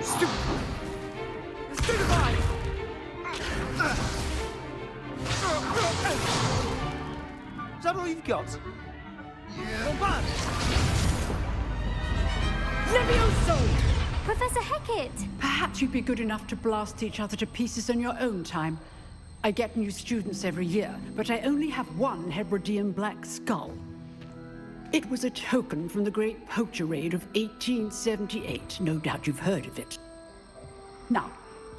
Stupefy! Is that all you've got? Yeah. Bad. Levioso! Professor Hecat! Perhaps you'd be good enough to blast each other to pieces in your own time. I get new students every year, but I only have one Hebridean black skull. It was a token from the Great Poacher Raid of 1878. No doubt you've heard of it. Now,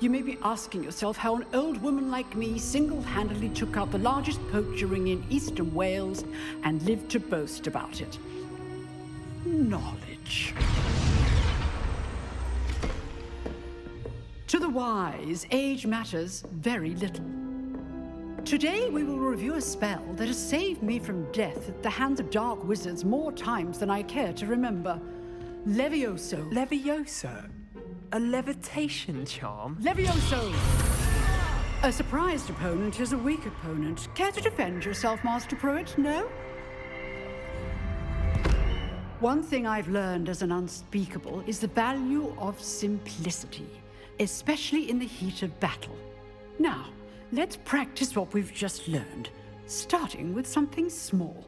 you may be asking yourself how an old woman like me single-handedly took out the largest poacher ring in eastern Wales and lived to boast about it. Knowledge. To the wise, age matters very little. Today we will review a spell that has saved me from death at the hands of dark wizards more times than I care to remember. Levioso. Levioso? A levitation charm? Levioso! A surprised opponent is a weak opponent. Care to defend yourself, Master Pruitt? No? One thing I've learned as an unspeakable is the value of simplicity, especially in the heat of battle. Now, let's practice what we've just learned, starting with something small.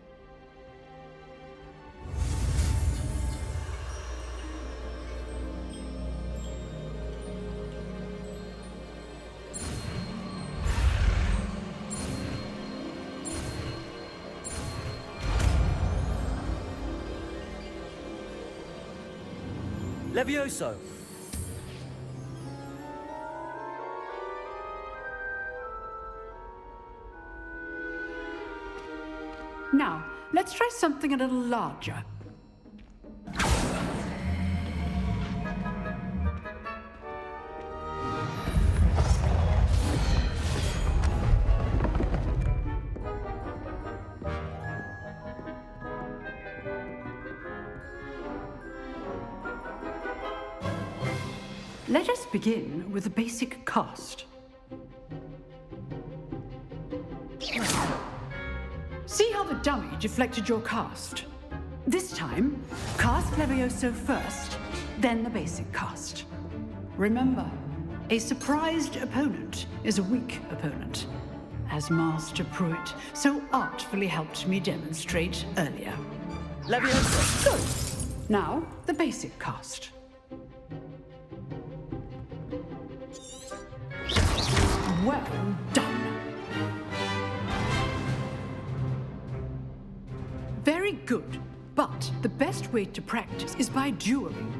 Levioso! Now, let's try something a little larger. Let us begin with a basic cast. See how the dummy deflected your cast? This time, cast Levioso first, then the basic cast. Remember, a surprised opponent is a weak opponent, as Master Pruitt so artfully helped me demonstrate earlier. Levioso! Good. Now, the basic cast. Well done. Very good, but the best way to practice is by dueling.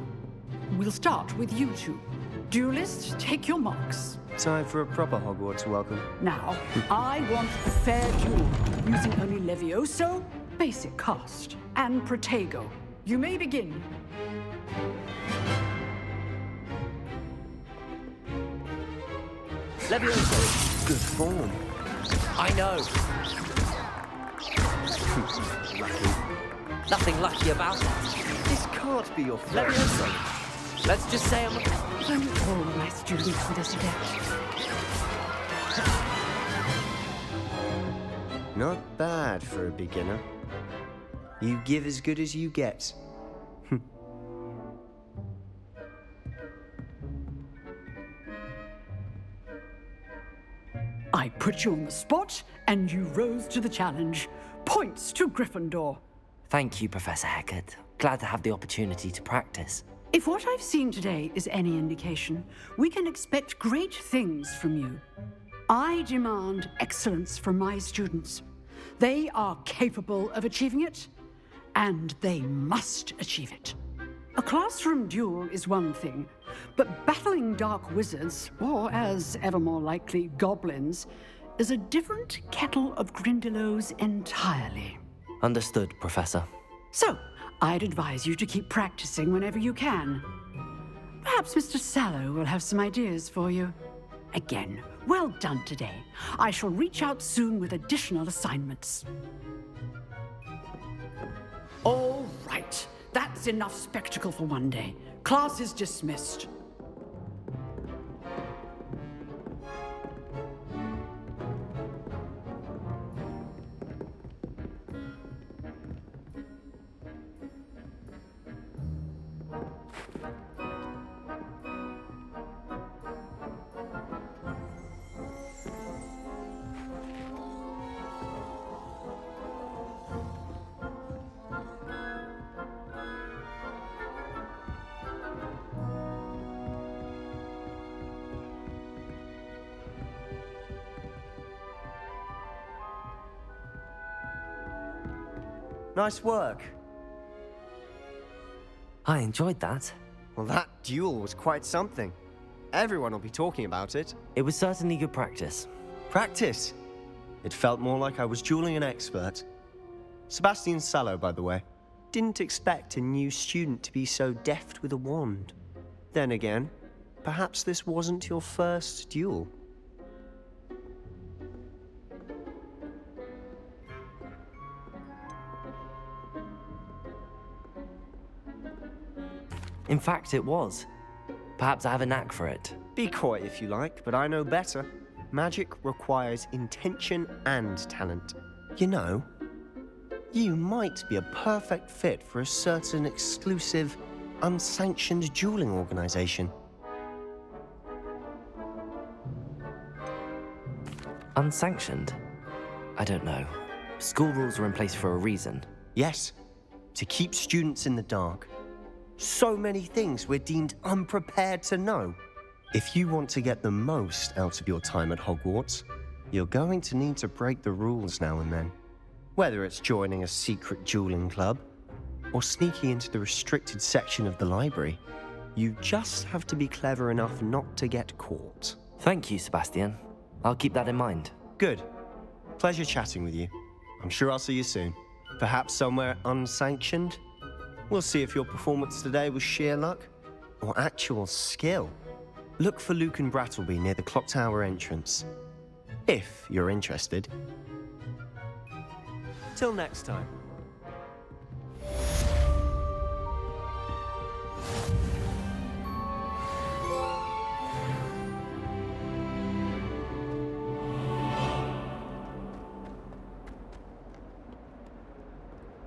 We'll start with you two. Duelists, take your marks. Time for a proper Hogwarts welcome. Now, I want a fair duel, using only Levioso, basic cast, and Protego. You may begin. Levioso! Good form. I know! Lucky. Nothing lucky about it. This can't be your friend. Levioso! Let's just say I'm all my students for this adept. Not bad for a beginner. You give as good as you get. I put you on the spot, and you rose to the challenge. Points to Gryffindor. Thank you, Professor Hecat. Glad to have the opportunity to practice. If what I've seen today is any indication, we can expect great things from you. I demand excellence from my students. They are capable of achieving it, and they must achieve it. A classroom duel is one thing, but battling dark wizards, or as ever more likely, goblins, is a different kettle of Grindylows entirely. Understood, Professor. So, I'd advise you to keep practicing whenever you can. Perhaps Mr. Sallow will have some ideas for you. Again, well done today. I shall reach out soon with additional assignments. All right. That's enough spectacle for one day. Class is dismissed. Nice work. I enjoyed that. Well, that duel was quite something. Everyone will be talking about it. It was certainly good practice. Practice. It felt more like I was dueling an expert. Sebastian Sallow, by the way. Didn't expect a new student to be so deft with a wand. Then again, perhaps this wasn't your first duel. In fact, it was. Perhaps I have a knack for it. Be coy if you like, but I know better. Magic requires intention and talent. You know, you might be a perfect fit for a certain exclusive, unsanctioned dueling organization. Unsanctioned? I don't know. School rules are in place for a reason. Yes, to keep students in the dark. So many things we're deemed unprepared to know. If you want to get the most out of your time at Hogwarts, you're going to need to break the rules now and then. Whether it's joining a secret dueling club, or sneaking into the restricted section of the library, you just have to be clever enough not to get caught. Thank you, Sebastian. I'll keep that in mind. Good. Pleasure chatting with you. I'm sure I'll see you soon. Perhaps somewhere unsanctioned? We'll see if your performance today was sheer luck or actual skill. Look for Luke and Brattleby near the clock tower entrance, if you're interested. Till next time.